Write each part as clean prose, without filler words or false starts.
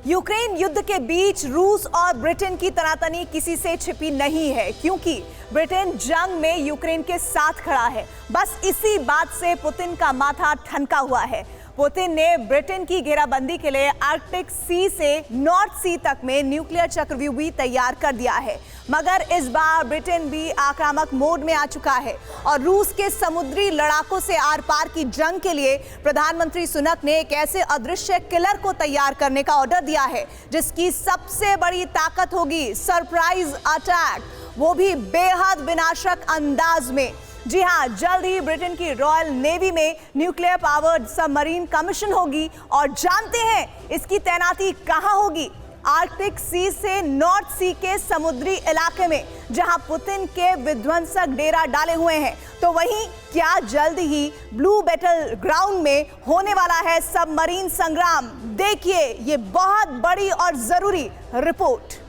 Ukraine युद्ध के बीच रूस और ब्रिटेन की तनातनी किसी से छिपी नहीं है, क्योंकि ब्रिटेन जंग में यूक्रेन के साथ खड़ा है। बस इसी बात से पुतिन का माथा ठनका हुआ है। पुतिन ने ब्रिटेन की घेराबंदी के लिए आर्कटिक सी से नॉर्थ सी तक में न्यूक्लियर चक्रव्यूह भी तैयार कर दिया है। मगर इस बार ब्रिटेन भी आक्रामक मोड में आ चुका है और रूस के समुद्री लड़ाकों से आर पार की जंग के लिए प्रधानमंत्री सुनक ने एक ऐसे अदृश्य किलर को तैयार करने का ऑर्डर दिया है जिसकी सबसे बड़ी ताकत होगी सरप्राइज अटैक, वो भी बेहद विनाशक अंदाज में। जी हां, जल्द ही ब्रिटेन की रॉयल नेवी में न्यूक्लियर पावर्ड सबमरीन कमीशन होगी और जानते हैं इसकी तैनाती कहां होगी? आर्कटिक सी से नॉर्थ सी के समुद्री इलाके में, जहां पुतिन के विध्वंसक डेरा डाले हुए हैं। तो वहीं क्या जल्द ही ब्लू बैटल ग्राउंड में होने वाला है सबमरीन संग्राम? देखिए ये बहुत बड़ी और जरूरी रिपोर्ट।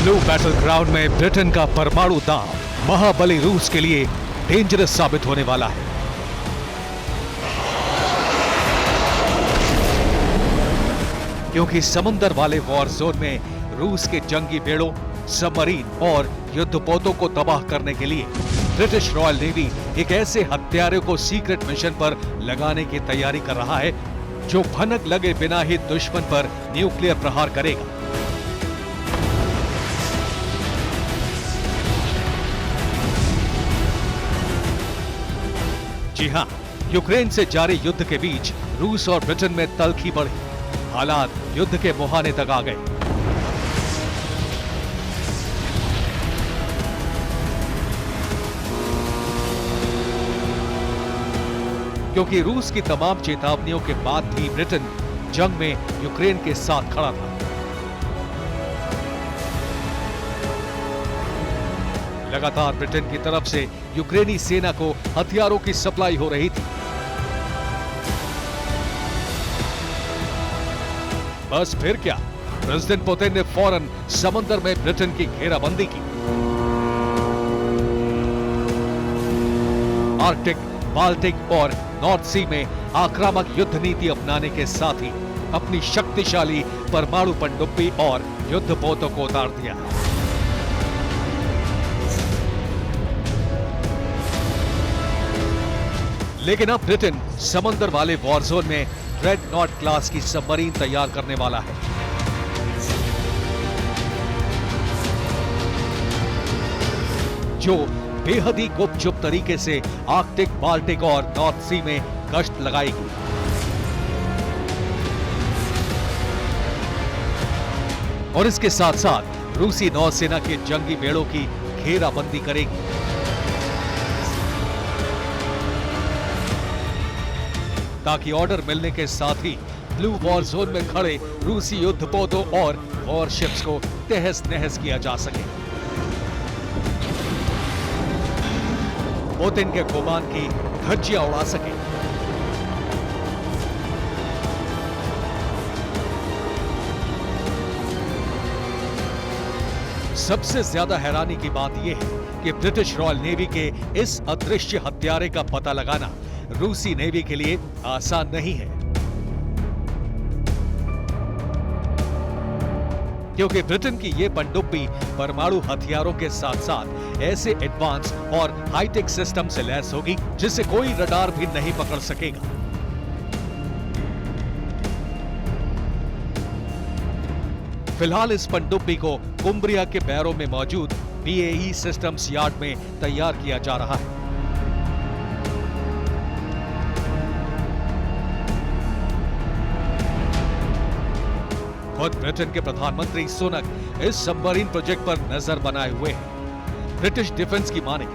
ब्लू बैटल ग्राउंड में ब्रिटेन का परमाणु दांव महाबली रूस के लिए डेंजरस साबित होने वाला है। क्योंकि समुद्र वाले वॉर जोन में रूस के जंगी बेड़ों, सबमरीन और युद्धपोतों को तबाह करने के लिए ब्रिटिश रॉयल नेवी एक ऐसे हत्यारे को सीक्रेट मिशन पर लगाने की तैयारी कर रहा है जो भनक लगे बिना ही दुश्मन पर न्यूक्लियर प्रहार करेगा। जी हां, यूक्रेन से जारी युद्ध के बीच रूस और ब्रिटेन में तल्खी बढ़ी। हालात युद्ध के मुहाने तक आ गए। क्योंकि रूस की तमाम चेतावनियों के बाद भी ब्रिटेन जंग में यूक्रेन के साथ खड़ा था। लगातार ब्रिटेन की तरफ से यूक्रेनी सेना को हथियारों की सप्लाई हो रही थी। बस फिर क्या, प्रेसिडेंट पुतिन ने फौरन समंदर में ब्रिटेन की घेराबंदी की। आर्कटिक, बाल्टिक और नॉर्थ सी में आक्रामक युद्ध नीति अपनाने के साथ ही अपनी शक्तिशाली परमाणु पनडुब्बी और युद्धपोतों को उतार दिया। लेकिन अब ब्रिटेन समंदर वाले वॉर जोन में ड्रेडनॉट क्लास की सबमरीन तैयार करने वाला है। जो बेहद ही गुपचुप तरीके से आर्कटिक, बाल्टिक और नॉर्थ सी में गश्त लगाएगी। और इसके साथ साथ रूसी नौसेना के जंगी बेड़ों की घेराबंदी करेगी। ताकि ऑर्डर मिलने के साथ ही ब्लू वॉर जोन में खड़े रूसी युद्धपोतों और वॉरशिप्स को तहस नहस किया जा सके। पुतिन के गुमान की धज्जियां उड़ा सके। सबसे ज्यादा हैरानी की बात यह है कि ब्रिटिश रॉयल नेवी के इस अदृश्य हत्यारे का पता लगाना रूसी नेवी के लिए आसान नहीं है। क्योंकि ब्रिटेन की ये पनडुब्बी परमाणु हथियारों के साथ साथ ऐसे एडवांस और हाईटेक सिस्टम से लैस होगी जिसे कोई रडार भी नहीं पकड़ सकेगा। फिलहाल इस पनडुब्बी को कुम्ब्रिया के बैरों में मौजूद BAE सिस्टम्स यार्ड में तैयार किया जा रहा है। खुद ब्रिटेन के प्रधानमंत्री सुनक इस सबमरीन प्रोजेक्ट पर नजर बनाए हुए हैं। ब्रिटिश डिफेंस की माने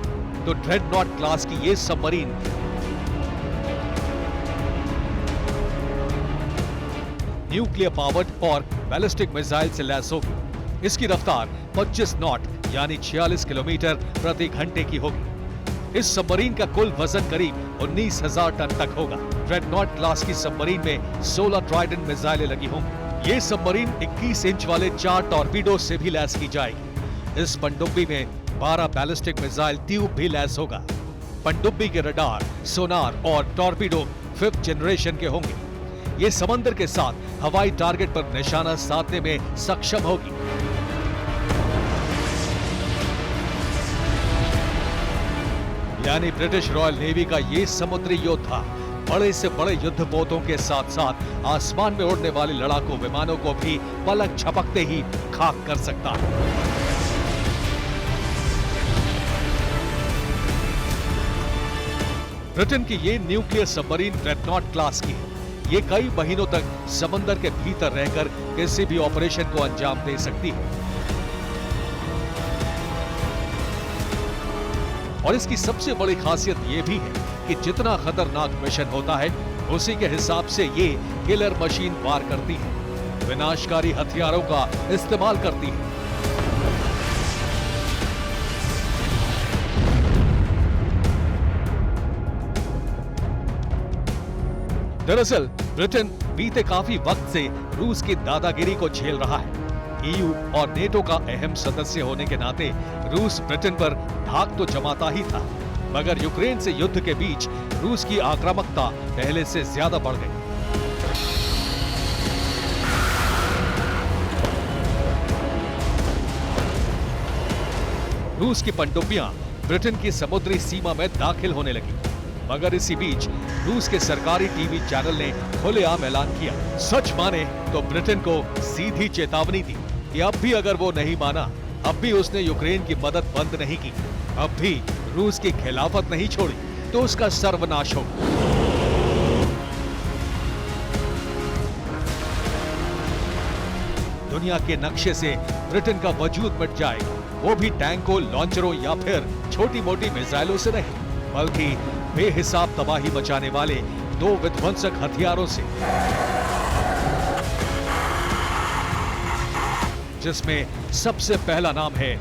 तो ड्रेडनॉट क्लास की ये सबमरीन न्यूक्लियर पावर्ड और बैलिस्टिक मिसाइल से लैस होगी। इसकी रफ्तार 25 नॉट यानी 46 किलोमीटर प्रति घंटे की होगी। इस सबमरीन का कुल वजन करीब 19,000 टन तक होगा। ड्रेडनॉट क्लास की सबमरीन में 16 ट्राइडेंट मिसाइलें लगी होंगी। ये सबमरीन 21 इंच वाले 4 टॉर्पीडो से भी लैस की जाएगी। इस पनडुब्बी में 12 बैलिस्टिक मिसाइल ट्यूब भी लैस होगा। पनडुब्बी के रडार, सोनार और टॉर्पीडो 5th जनरेशन के होंगे। ये समंदर के साथ हवाई टारगेट पर निशाना साधने में सक्षम होगी। यानी ब्रिटिश रॉयल नेवी का ये समुद्री योद्धा बड़े से बड़े युद्धपोतों के साथ साथ आसमान में उड़ने वाले लड़ाकू विमानों को भी पलक झपकते ही खाक कर सकता है। ब्रिटेन की ये न्यूक्लियर सबमरीन ड्रेडनॉट क्लास की है। ये कई महीनों तक समंदर के भीतर रहकर किसी भी ऑपरेशन को अंजाम दे सकती है और इसकी सबसे बड़ी खासियत ये भी है कि जितना खतरनाक मिशन होता है उसी के हिसाब से ये किलर मशीन वार करती है, विनाशकारी हथियारों का इस्तेमाल करती है। दरअसल ब्रिटेन बीते काफी वक्त से रूस की दादागिरी को झेल रहा है। ईयू और नेटो का अहम सदस्य होने के नाते रूस ब्रिटेन पर धाक तो जमाता ही था, मगर यूक्रेन से युद्ध के बीच रूस की आक्रामकता पहले से ज्यादा बढ़ गई। रूस की पनडुब्बियां ब्रिटेन की समुद्री सीमा में दाखिल होने लगी, मगर इसी बीच रूस के सरकारी टीवी चैनल ने खुलेआम ऐलान किया। सच माने तो ब्रिटेन को सीधी चेतावनी दी कि अब भी अगर वो नहीं माना, अब भी उसने यूक्रेन की मदद बंद नहीं की, अब भी रूस की खिलाफत नहीं छोड़ी, तो उसका सर्वनाश होगा। दुनिया के नक्शे से ब्रिटेन का वजूद मिट जाएगा, वो भी टैंकों, लॉन्चरों या फिर छोटी मोटी मिसाइलों से नहीं, बल्कि बेहिसाब तबाही मचाने वाले 2 विध्वंसक हथियारों से, जिसमें सबसे पहला नाम है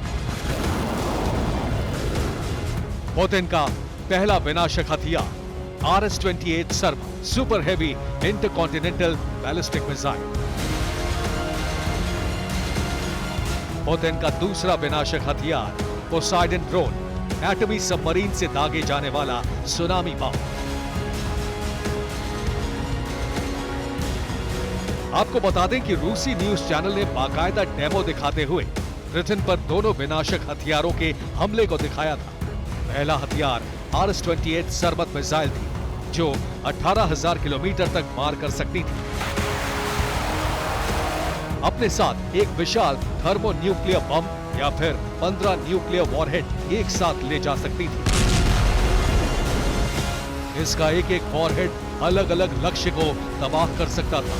पुतिन का पहला विनाशक हथियार RS-28 सर्प super heavy intercontinental ballistic missile. Putin का दूसरा विनाशक हथियार पोसाइडन ड्रोन, एटमी सबमरीन से दागे जाने वाला सुनामी बम। आपको बता दें कि रूसी न्यूज चैनल ने बाकायदा डेमो दिखाते हुए ब्रिटेन पर दोनों विनाशक हथियारों के हमले को दिखाया था। पहला हथियार RS-28 सरबत मिसाइल थी, जो 18,000 किलोमीटर तक मार कर सकती थी। अपने साथ एक विशाल थर्मो न्यूक्लियर बम या फिर 15 न्यूक्लियर वॉरहेड एक साथ ले जा सकती थी। इसका एक एक वॉरहेड अलग अलग लक्ष्य को तबाह कर सकता था।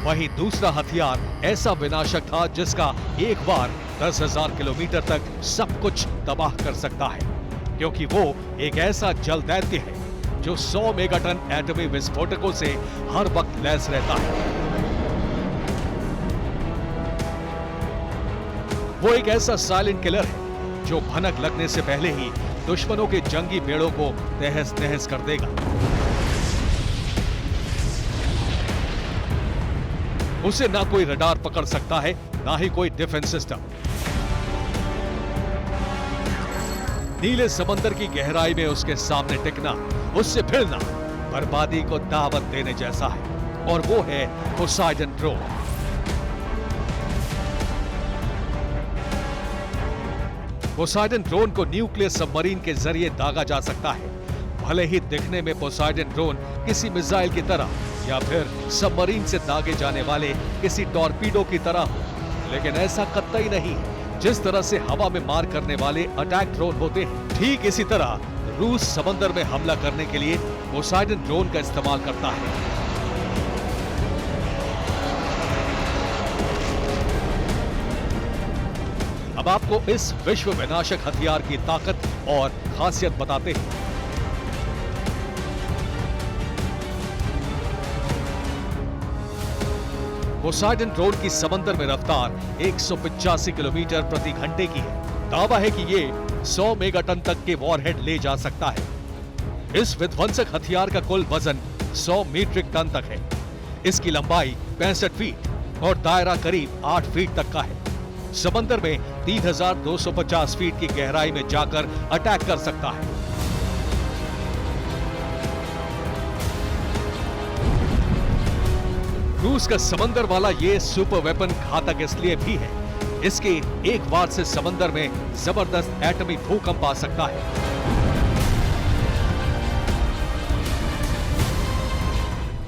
वहीं दूसरा हथियार ऐसा विनाशक था जिसका एक बार 10,000 किलोमीटर तक सब कुछ तबाह कर सकता है, क्योंकि वो एक ऐसा जल दैत्य है जो 100 मेगाटन एटमी विस्फोटकों से हर वक्त लैस रहता है। वो एक ऐसा साइलेंट किलर है जो भनक लगने से पहले ही दुश्मनों के जंगी बेड़ों को तहस नहस कर देगा। उसे ना कोई रडार पकड़ सकता है, ना ही कोई डिफेंस सिस्टम। नीले समंदर की गहराई में उसके सामने टिकना, उससे भिड़ना बर्बादी को दावत देने जैसा है, और वो है पोसाइडन ड्रोन। पोसाइडन ड्रोन को न्यूक्लियर सबमरीन के जरिए दागा जा सकता है। भले ही दिखने में पोसाइडन ड्रोन किसी मिसाइल की तरह या फिर सबमरीन से दागे जाने वाले किसी टॉर्पीडो की तरह हो, लेकिन ऐसा कतई नहीं है। जिस तरह से हवा में मार करने वाले अटैक ड्रोन होते हैं, ठीक इसी तरह रूस समंदर में हमला करने के लिए पोसाइडन ड्रोन का इस्तेमाल करता है। अब आपको इस विश्व विनाशक हथियार की ताकत और खासियत बताते हैं। पोसाइडन ड्रोन की समंदर में रफ्तार 185 किलोमीटर प्रति घंटे की है। दावा है कि ये 100 मेगाटन तक के वॉरहेड ले जा सकता है। इस विध्वंसक हथियार का कुल वजन 100 मीट्रिक टन तक है। इसकी लंबाई 65 फीट और दायरा करीब 8 फीट तक का है। समंदर में 3,250 फीट की गहराई में जाकर अटैक कर सकता है। रूस का समंदर वाला ये सुपर वेपन घातक इसलिए भी है, इसके एक वार से समंदर में जबरदस्त एटमी भूकंप आ सकता है।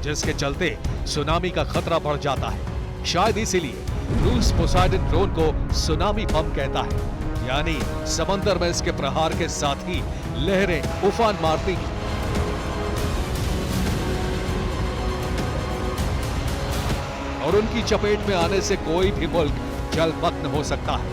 जिसके चलते सुनामी का खतरा बढ़ जाता है। शायद इसीलिए रूस पोसाइडन ड्रोन को सुनामी बम कहता है, यानी समंदर में इसके प्रहार के साथ ही लहरें उफान मारती हैं। और उनकी चपेट में आने से कोई भी मुल्क जलमग्न हो सकता है।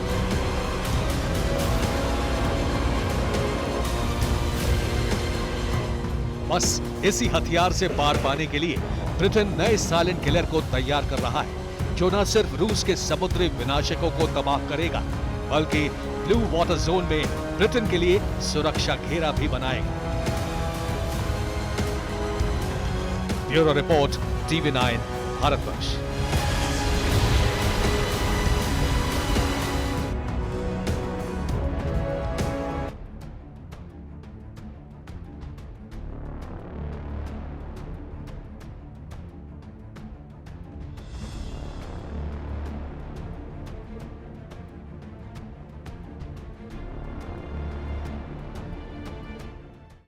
बस इसी हथियार से पार पाने के लिए ब्रिटेन नए साइलेंट किलर को तैयार कर रहा है, जो न सिर्फ रूस के समुद्री विनाशकों को तबाह करेगा, बल्कि ब्लू वाटर जोन में ब्रिटेन के लिए सुरक्षा घेरा भी बनाएगा। Bureau report, TV9, Bharatvarsh.